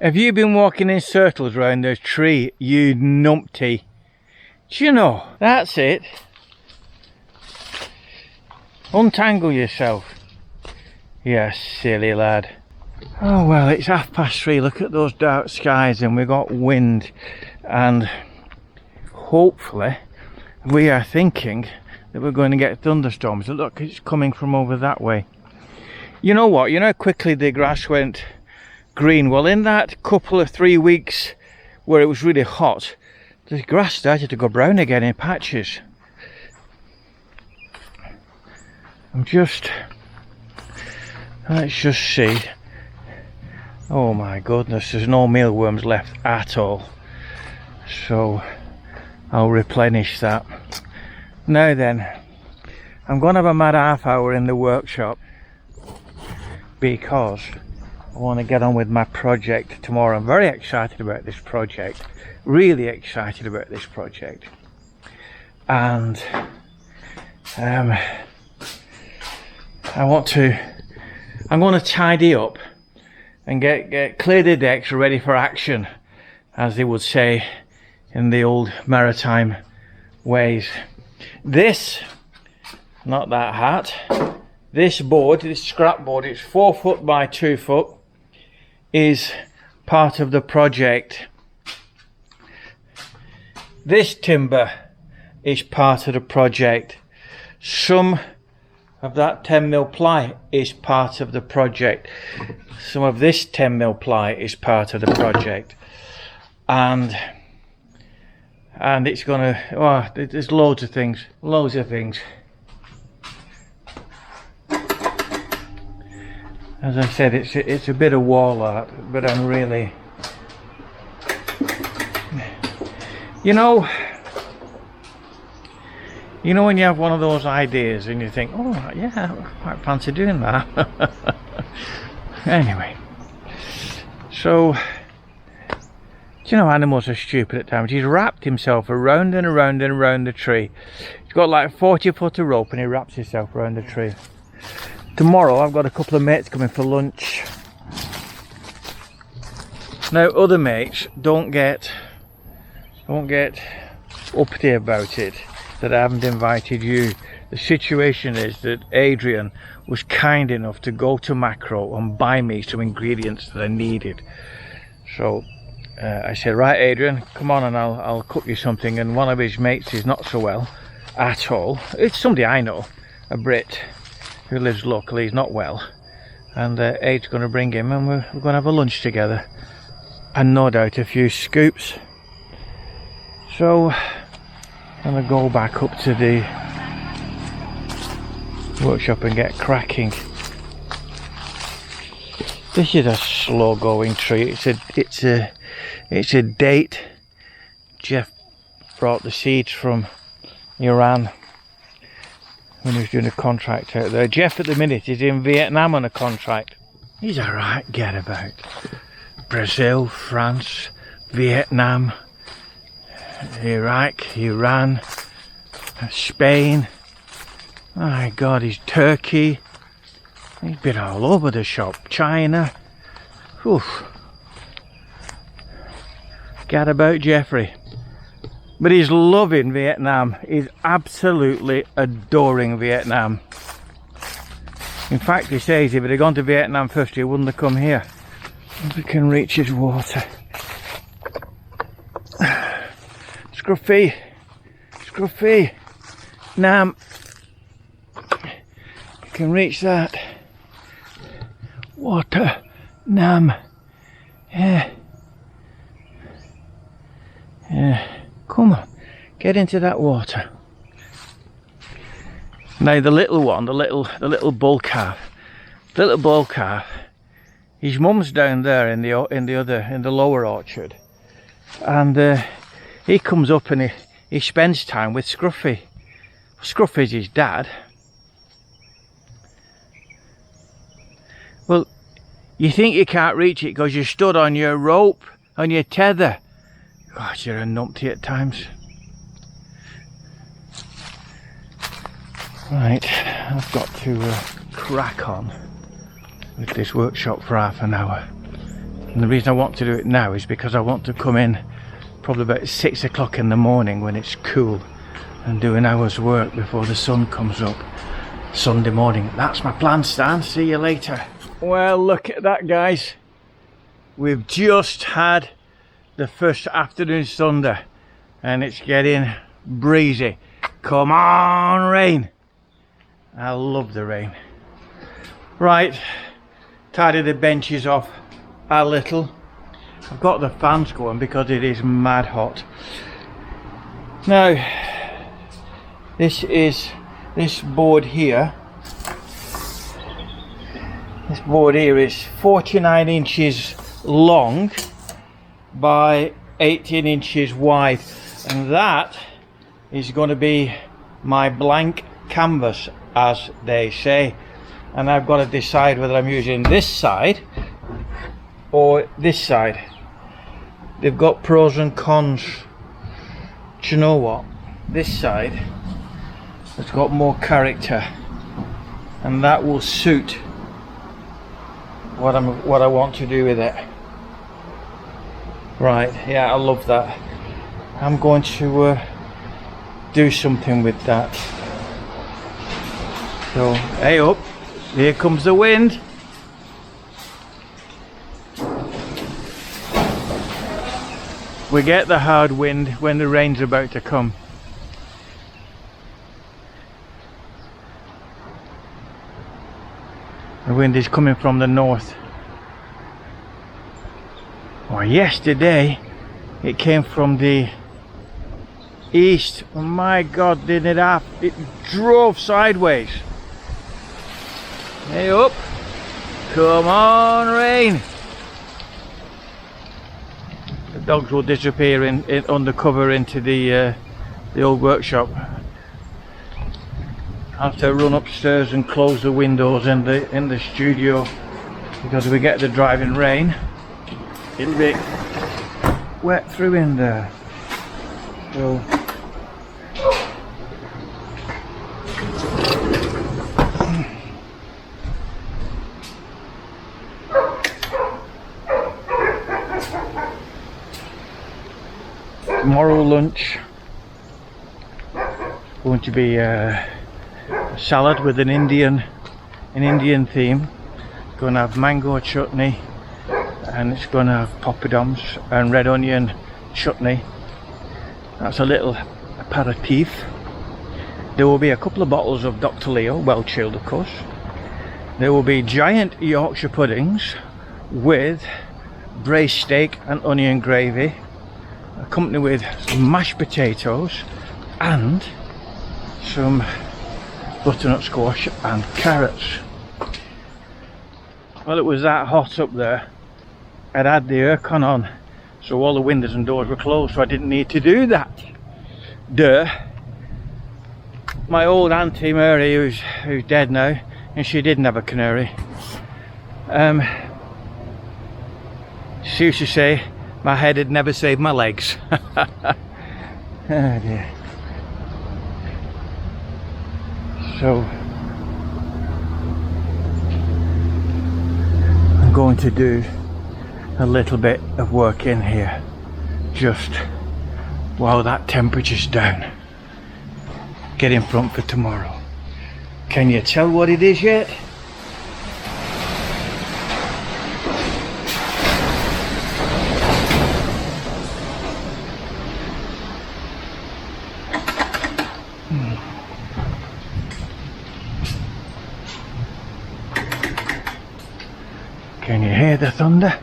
Have you been walking in circles around the tree, you numpty? Do you know? That's it. Untangle yourself. You silly lad. Oh well, it's 3:30. Look at those dark skies, and we've got wind, and hopefully we are thinking that we're going to get thunderstorms. Look, it's coming from over that way. You know what? You know how quickly the grass went green? Well, in that couple of 3 weeks where it was really hot, the grass started to go brown again in patches. Let's just see. Oh my goodness, there's no mealworms left at all. So I'll replenish that. Now then, I'm going to have a mad half hour in the workshop because I want to get on with my project tomorrow. I'm very excited about this project. Really excited about this project. And I'm going to tidy up and get clear the decks ready for action, as they would say in the old maritime ways. This, not that hat, this board, this scrap board, it's 4 foot by 2 foot, is part of the project. This timber is part of the project. Some of that 10mm ply is part of the project. Some of this 10mm ply is part of the project. And it's gonna, oh, there's loads of things. As I said, it's a bit of wall art, but I'm really, you know when you have one of those ideas and you think, oh yeah, I quite fancy doing that. Anyway, so, you know, animals are stupid at times. He's wrapped himself around and around and around the tree. He's got like 40 foot of rope and he wraps himself around the tree. Tomorrow I've got a couple of mates coming for lunch. Now other mates don't get uppity about it that I haven't invited you. The situation is that Adrian was kind enough to go to Macro and buy me some ingredients that I needed. So I said, right Adrian, come on and I'll cook you something. And one of his mates is not so well at all. It's somebody I know, a Brit who lives locally. He's not well, and Aid's going to bring him and we're going to have a lunch together, and no doubt a few scoops. So I'm going to go back up to the workshop and get cracking. This is a slow going tree. It's a date. Jeff brought the seeds from Iran when he was doing a contract out there. Jeff at the minute is in Vietnam on a contract. He's a right get about. Brazil, France, Vietnam, Iraq, Iran, Spain. My God, he's Turkey. He's been all over the shop. China. Oof. Get about Jeffrey. But he's loving Vietnam. He's absolutely adoring Vietnam. In fact, he says if he'd have gone to Vietnam first, he wouldn't have come here. If he can reach his water. Scruffy. Scruffy. Nam. You can reach that. Water. Nam. Yeah. Yeah. Come on, get into that water. Now the little one, the little bull calf, his mum's down there in the lower orchard, and he comes up and he spends time with Scruffy. Scruffy's his dad. Well, you think you can't reach it because you stood on your rope, on your tether. Gosh, you're a numpty at times. Right, I've got to crack on with this workshop for half an hour. And the reason I want to do it now is because I want to come in probably about 6 o'clock in the morning when it's cool and do an hour's work before the sun comes up Sunday morning. That's my plan, Stan. See you later. Well, look at that, guys. We've just had the first afternoon thunder and it's getting breezy. Come on, rain. I love the rain. Right, tidy the benches off a little. I've got the fans going because it is mad hot. Now, this board here. This board here is 49 inches long by 18 inches wide, and that is going to be my blank canvas, as they say. And I've got to decide whether I'm using this side or this side. They've got pros and cons. Do you know what? This side has got more character, and that will suit what I want to do with it. Right, yeah, I love that. I'm going to do something with that. So, hey up, here comes the wind. We get the hard wind when the rain's about to come. The wind is coming from the north. Or yesterday it came from the east. Oh my God, didn't it drove sideways. Hey up, come on rain. The dogs will disappear in undercover into the old workshop. I have to run upstairs and close the windows in the studio because if we get the driving rain, it'll be wet through in there. So tomorrow lunch going to be a salad with an Indian theme. Going to have mango chutney, and it's going to have poppadoms and red onion chutney. That's a little aperitif. There will be a couple of bottles of Dr. Leo, well chilled of course. There will be giant Yorkshire puddings with braised steak and onion gravy, accompanied with some mashed potatoes and some butternut squash and carrots. Well, it was that hot up there. I'd had the aircon on, so all the windows and doors were closed, so I didn't need to do that. Duh. My old auntie Mary, who's dead now, and she didn't have a canary. She used to say, my head had never saved my legs. Oh dear. So I'm going to do a little bit of work in here just while that temperature's down. Get in front for tomorrow. Can you tell what it is yet? Can you hear the thunder?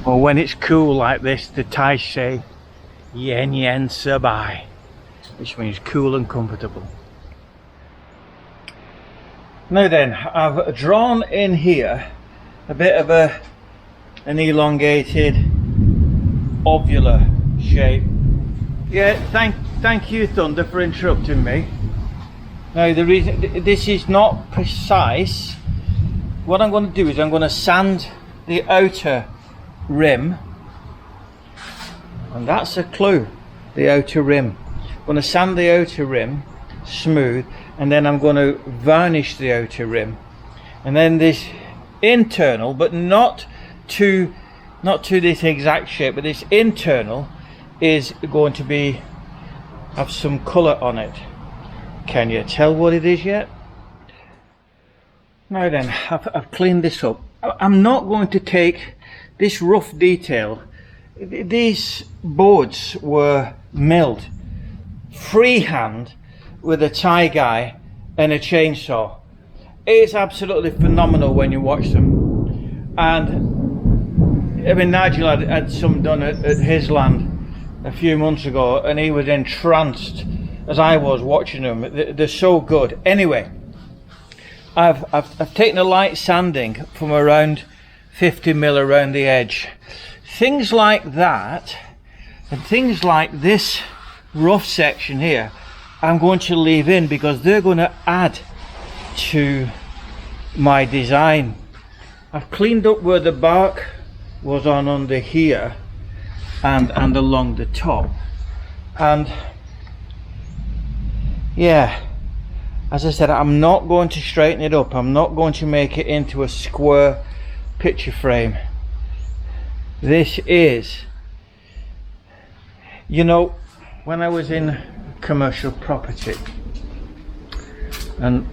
Well, when it's cool like this, the Thai say yen yen sabai, which means cool and comfortable. Now then, I've drawn in here a bit of an elongated ovular shape. Yeah, thank you Thunder for interrupting me. Now the reason this is not precise, what I'm going to do is I'm going to sand the outer rim, and that's a clue, the outer rim. going to sand the outer rim smooth, and then I'm going to varnish the outer rim, and then this internal, but not to this exact shape, but this internal is going to be have some colour on it. Can you tell what it is yet? Now then, I've cleaned this up. I'm not going to take this rough detail. These boards were milled freehand with a tie guy and a chainsaw. It's absolutely phenomenal when you watch them. And I mean, Nigel had some done at his land a few months ago, and he was entranced as I was watching them. They're so good. Anyway, I've taken a light sanding from around 50 mil around the edge. Things like that, and things like this rough section here, I'm going to leave in because they're going to add to my design. I've cleaned up where the bark was on under here and along the top, and yeah, as I said, I'm not going to straighten it up. I'm not going to make it into a square picture frame. This is, you know, when I was in commercial property and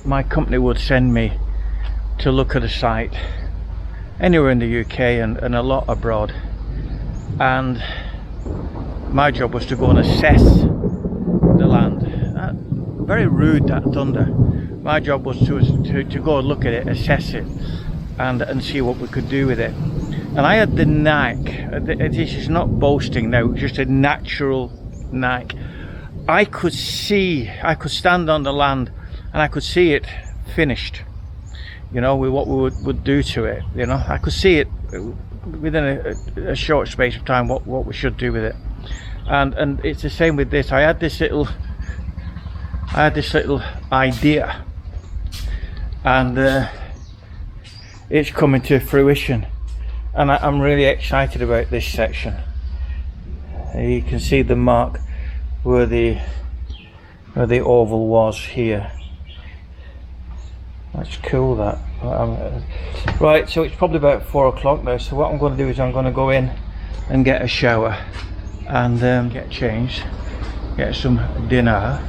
my company would send me to look at a site anywhere in the UK and a lot abroad, and my job was to go and assess the land. Very rude, that thunder. My job was to go and look at it, assess it, and see what we could do with it. And I had the knack, this is not boasting now, just a natural knack. I could stand on the land and I could see it finished, you know, with what we would do to it. You know, I could see it within a short space of time what we should do with it. And it's the same with this. I had this little idea, and it's coming to fruition, and I'm really excited about this section. You can see the mark where the oval was here. That's cool, that. Right, so it's probably about 4 o'clock now, so what I'm going to do is I'm going to go in and get a shower and get changed, get some dinner,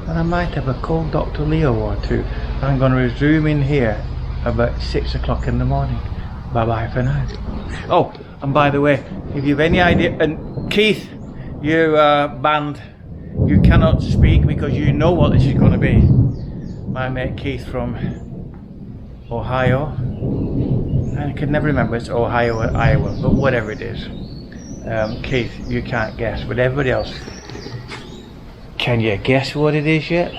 and I might have a cold Dr. Leo or two. I'm going to resume in here about 6 o'clock in the morning. Bye bye for now. Oh, and by the way, if you have any idea, and Keith, you banned, you cannot speak because you know what this is going to be. My mate Keith from Ohio, I can never remember, it's Ohio or Iowa, but whatever it is. Keith, you can't guess, but everybody else, can you guess what it is yet?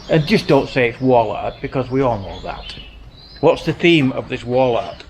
And just don't say it's wall art, because we all know that. What's the theme of this wall art?